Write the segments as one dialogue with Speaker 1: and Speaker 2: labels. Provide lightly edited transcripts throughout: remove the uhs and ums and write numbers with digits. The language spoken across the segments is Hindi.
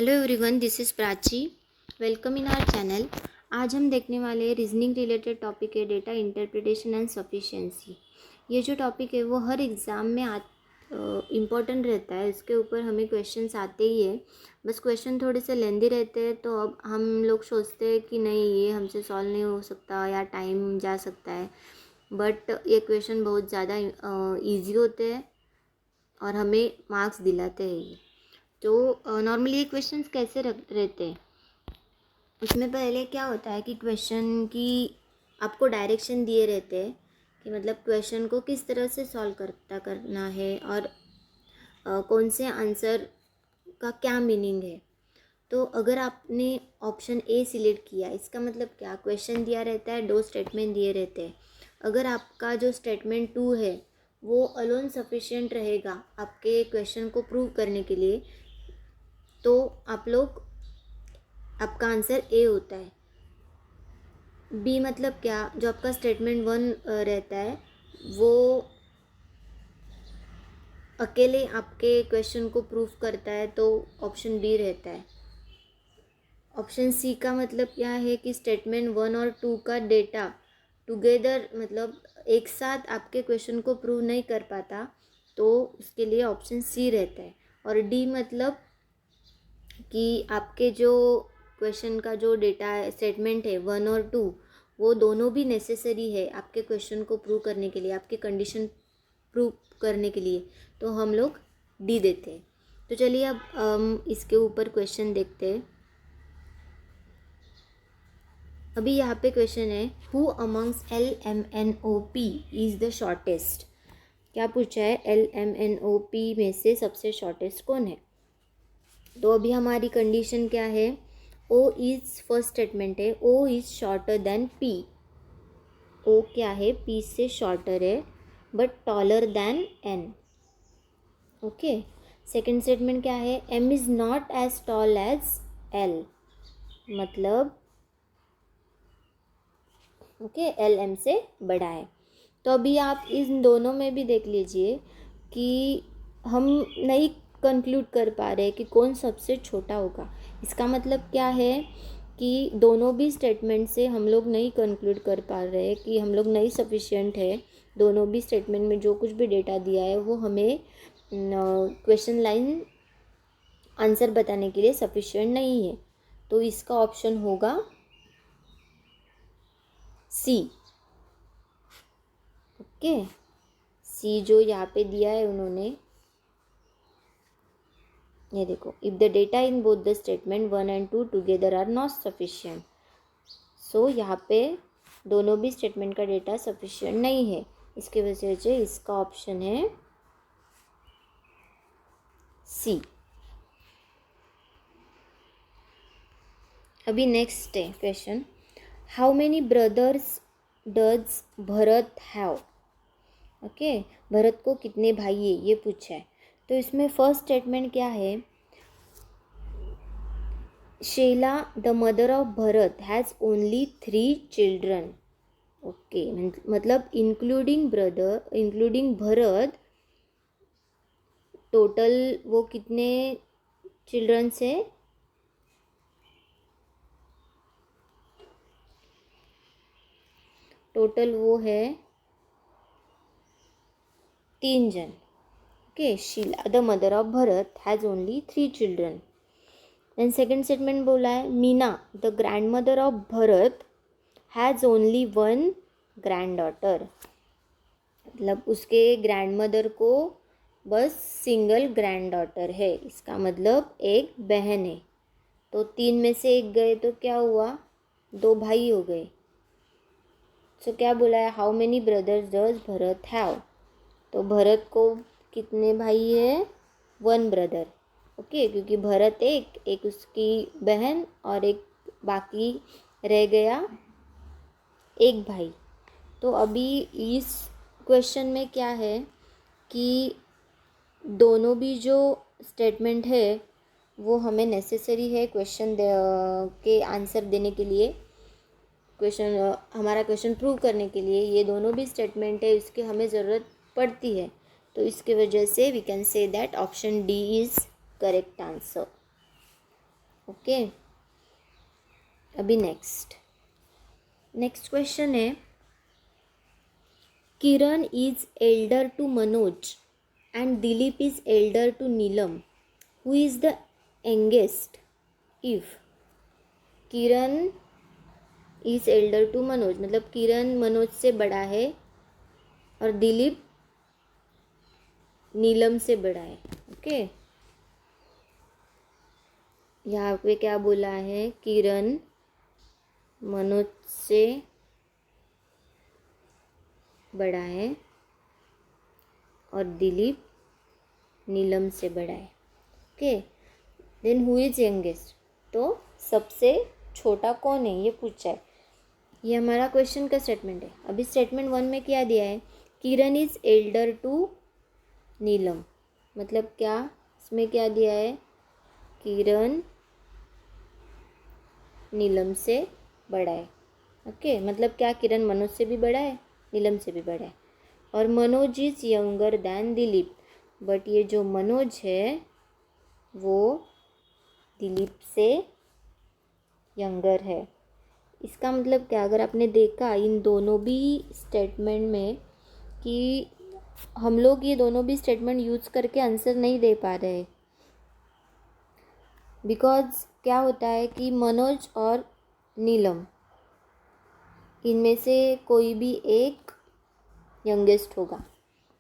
Speaker 1: Hello everyone, this is Prachi. Welcome in our channel. आज हम देखने वाले हैं रीजनिंग रिलेटेड टॉपिक है, डेटा इंटरप्रिटेशन एंड सफिशिएंसी। ये जो टॉपिक है वो हर एग्ज़ाम में इम्पॉर्टेंट रहता है। इसके ऊपर हमें क्वेश्चंस आते ही है। बस क्वेश्चन थोड़े से लेंदी रहते हैं, तो अब हम लोग सोचते हैं कि नहीं, ये हमसे सॉल्व नहीं हो सकता या टाइम जा सकता है। बट ये क्वेश्चन बहुत ज़्यादा ईजी होते हैं और हमें मार्क्स दिलाते हैं ये। तो नॉर्मली ये क्वेश्चंस कैसे रहते हैं, उसमें पहले क्या होता है कि क्वेश्चन की आपको डायरेक्शन दिए रहते हैं कि मतलब क्वेश्चन को किस तरह से सॉल्व करना है और कौन से आंसर का क्या मीनिंग है। तो अगर आपने ऑप्शन ए सिलेक्ट किया, इसका मतलब क्या, क्वेश्चन दिया रहता है, दो स्टेटमेंट दिए रहते हैं। अगर आपका जो स्टेटमेंट 2 है वो अलोन सफिशिएंट रहेगा आपके क्वेश्चन को प्रूव करने के लिए, तो आपका आंसर ए होता है। बी मतलब क्या, जो आपका स्टेटमेंट 1 रहता है वो अकेले आपके क्वेश्चन को प्रूव करता है, तो ऑप्शन बी रहता है। ऑप्शन सी का मतलब क्या है कि स्टेटमेंट 1 और 2 का डेटा टुगेदर, मतलब एक साथ आपके क्वेश्चन को प्रूव नहीं कर पाता, तो उसके लिए ऑप्शन सी रहता है। और डी मतलब कि आपके जो क्वेश्चन का जो डेटा स्टेटमेंट है 1 और 2, वो दोनों भी नेसेसरी है आपके क्वेश्चन को प्रूव करने के लिए, आपके कंडीशन प्रूव करने के लिए, तो हम लोग डी देते हैं। तो चलिए अब हम इसके ऊपर क्वेश्चन देखते हैं। अभी यहाँ पे क्वेश्चन है, who amongst LMNOP is the shortest. क्या पूछा है, LMNOP में से सबसे शॉर्टेस्ट कौन है। तो अभी हमारी कंडीशन क्या है, O इज़ फर्स्ट स्टेटमेंट है, O is shorter than P। O क्या है, P से शॉर्टर है but taller than N। Okay, second statement क्या है, M is not as tall as L, मतलब ओके L M से बड़ा है। तो अभी आप इन दोनों में भी देख लीजिए कि हम नहीं कंक्लूड कर पा रहे कि कौन सबसे छोटा होगा। इसका मतलब क्या है कि दोनों भी स्टेटमेंट से हम लोग नहीं कंक्लूड कर पा रहे कि हम लोग नहीं सफिशिएंट है। दोनों भी स्टेटमेंट में जो कुछ भी डेटा दिया है वो हमें क्वेश्चन लाइन आंसर बताने के लिए सफिशिएंट नहीं है। तो इसका ऑप्शन होगा सी। ओके, सी जो यहाँ पे दिया है उन्होंने, ये देखो, if the data in both the statement 1 and 2 together are not sufficient. So यहाँ पे दोनों भी स्टेटमेंट का डेटा सफिशिएंट नहीं है, इसके वजह से इसका ऑप्शन है सी। अभी नेक्स्ट है question, how many brothers does Bharat have. Okay, Bharat को कितने भाई है ये पूछा है। तो इसमें फर्स्ट स्टेटमेंट क्या है, Sheila, the mother of Bharat, has only 3 children. Okay, मतलब इंक्लूडिंग भरत, टोटल वो कितने चिल्ड्रंस है, टोटल वो है 3 जन। Okay, Sheela the mother of Bharat has only 3 children. Then second statement बोला है, Meena the grandmother of Bharat has only 1 granddaughter, मतलब उसके ग्रैंड मदर को बस सिंगल ग्रैंड डॉटर है, इसका मतलब एक बहन है। तो 3 में से एक गए तो क्या हुआ, 2 भाई हो गए। सो क्या बोला है, how many brothers does Bharat have. तो भरत को कितने भाई है, 1 ब्रदर। ओके, क्योंकि भरत एक उसकी बहन और एक बाकी रह गया एक भाई। तो अभी इस क्वेश्चन में क्या है कि दोनों भी जो स्टेटमेंट है वो हमें नेसेसरी है क्वेश्चन के आंसर देने के लिए, हमारा क्वेश्चन प्रूव करने के लिए। ये दोनों भी स्टेटमेंट है, इसकी हमें ज़रूरत पड़ती है। तो इसके वजह से we can say that option D is correct answer. Okay, अभी नेक्स्ट क्वेश्चन है, Kiran is elder to Manoj and Dilip is elder to Neelam, who is the youngest if Kiran is elder to Manoj, मतलब किरण मनोज से बड़ा है और दिलीप नीलम से बड़ा है। ओके, यहाँ पे क्या बोला है, किरण मनोज से बड़ा है और दिलीप नीलम से बड़ा है। Okay, then who is youngest, तो सबसे छोटा कौन है ये पूछा है। ये हमारा क्वेश्चन का स्टेटमेंट है। अभी स्टेटमेंट 1 में क्या दिया है, किरण इज एल्डर टू नीलम, मतलब क्या, इसमें क्या दिया है, किरण नीलम से बड़ा है। ओके, मतलब क्या, किरण मनोज से भी बड़ा है, नीलम से भी बड़ा है। और Manoj is younger than Dilip, but ये जो मनोज है वो दिलीप से यंगर है। इसका मतलब क्या, अगर आपने देखा इन दोनों भी स्टेटमेंट में कि हम लोग ये दोनों भी स्टेटमेंट यूज़ करके आंसर नहीं दे पा रहे, बिकॉज क्या होता है कि मनोज और नीलम इनमें से कोई भी एक यंगेस्ट होगा,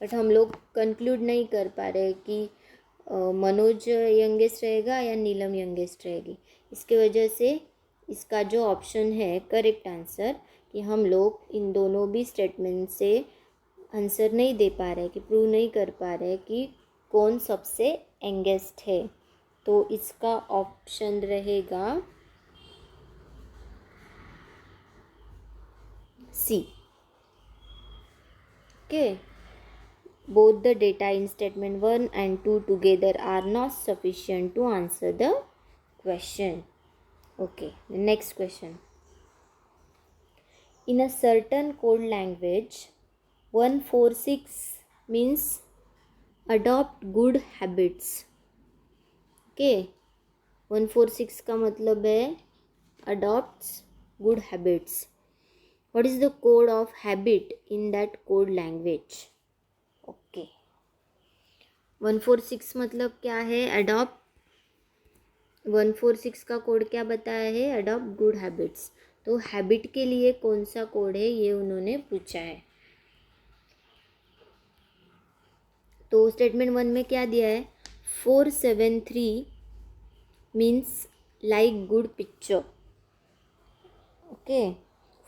Speaker 1: बट हम लोग कंक्लूड नहीं कर पा रहे कि मनोज यंगेस्ट रहेगा या नीलम यंगेस्ट रहेगी। इसके वजह से इसका जो ऑप्शन है करेक्ट आंसर, कि हम लोग इन दोनों भी स्टेटमेंट से आंसर नहीं दे पा रहे, कि प्रूव नहीं कर पा रहे कि कौन सबसे यंगेस्ट है, तो इसका ऑप्शन रहेगा C. Okay, both the data in statement 1 and 2 together are not sufficient to answer the question. Okay, the next question. In a certain code language, 146 means adopt good habits. Okay, 146 का मतलब है adopts good habits. What is the code of habit in that code language? Okay, 146 मतलब क्या है, अडॉप्ट, 146 का कोड क्या बताया है, अडॉप्ट गुड हैबिट्स। तो हैबिट के लिए कौन सा कोड है ये उन्होंने पूछा है। तो स्टेटमेंट 1 में क्या दिया है, 473 means like good picture. Okay,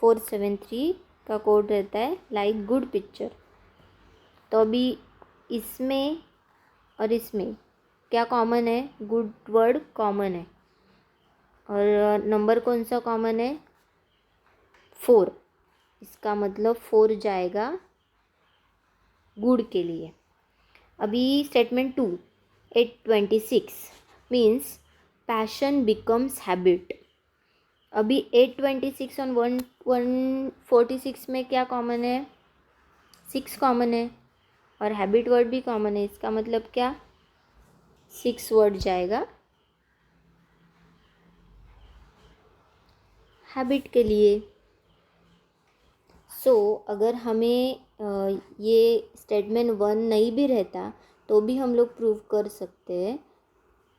Speaker 1: 473 का कोड रहता है लाइक गुड पिक्चर। तो अभी इसमें और इसमें क्या कॉमन है, गुड वर्ड कॉमन है, और नंबर कौन सा कॉमन है, 4, इसका मतलब 4 जाएगा गुड के लिए। अभी statement 2, 826 means passion becomes habit. अभी 826 और 146 में क्या कॉमन है, 6 कॉमन है, और हैबिट वर्ड भी कॉमन है, इसका मतलब क्या, 6 वर्ड जाएगा हैबिट के लिए। सो अगर हमें ये स्टेटमेंट 1 नहीं भी रहता तो भी हम लोग प्रूव कर सकते हैं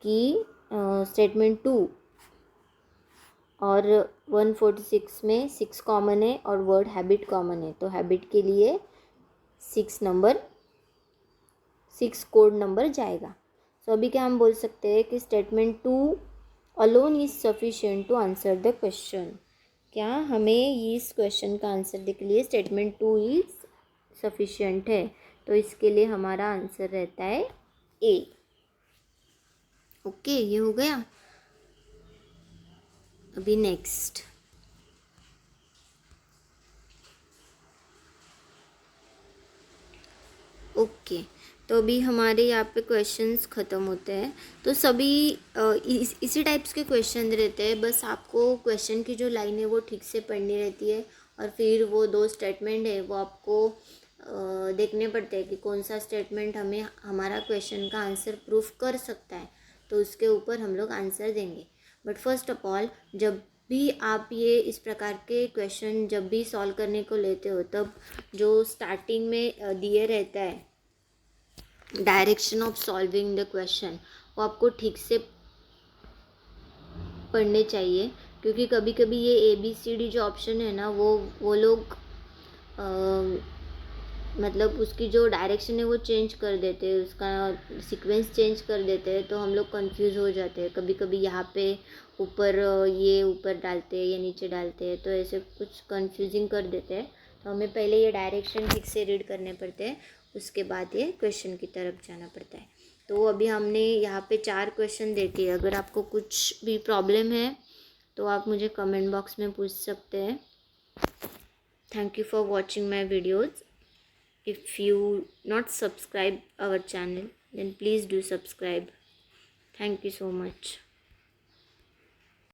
Speaker 1: कि स्टेटमेंट 2 और 146 में 6 कॉमन है और वर्ड हैबिट कॉमन है, तो हैबिट के लिए 6 कोड नंबर जाएगा। सो अभी क्या हम बोल सकते हैं कि statement 2 alone is sufficient to answer the question. क्या हमें इस क्वेश्चन का आंसर देने के लिए स्टेटमेंट 2 इज सफिशिएंट है, तो इसके लिए हमारा आंसर रहता है ए। ओके, ये हो गया। अभी नेक्स्ट, ओके, तो अभी हमारे यहाँ पे क्वेश्चंस ख़त्म होते हैं। तो सभी इसी टाइप्स के क्वेश्चन रहते हैं, बस आपको क्वेश्चन की जो लाइन है वो ठीक से पढ़नी रहती है, और फिर वो 2 स्टेटमेंट है वो आपको देखने पड़ते हैं कि कौन सा स्टेटमेंट हमें हमारा क्वेश्चन का आंसर प्रूफ कर सकता है, तो उसके ऊपर हम लोग आंसर देंगे। बट फर्स्ट ऑफ ऑल, जब भी आप ये इस प्रकार के क्वेश्चन जब भी सॉल्व करने को लेते हो, तब जो स्टार्टिंग में दिए रहता है direction of solving the question, वो आपको ठीक से पढ़ने चाहिए, क्योंकि कभी कभी ये ABCD जो ऑप्शन है ना, वो लोग मतलब उसकी जो डायरेक्शन है वो चेंज कर देते हैं, उसका सीक्वेंस चेंज कर देते हैं, तो हम लोग कंफ्यूज हो जाते हैं। कभी कभी यहाँ पे ऊपर ये ऊपर डालते हैं या नीचे डालते हैं, तो ऐसे कुछ कंफ्यूजिंग कर देते हैं। तो हमें पहले ये डायरेक्शन ठीक से रीड करने पड़ते हैं, उसके बाद ये क्वेश्चन की तरफ जाना पड़ता है। तो अभी हमने यहाँ पे 4 क्वेश्चन देखे। अगर आपको कुछ भी प्रॉब्लम है तो आप मुझे कमेंट बॉक्स में पूछ सकते हैं। Thank you for watching my videos. If you not subscribe our channel, then please do subscribe. Thank you so much.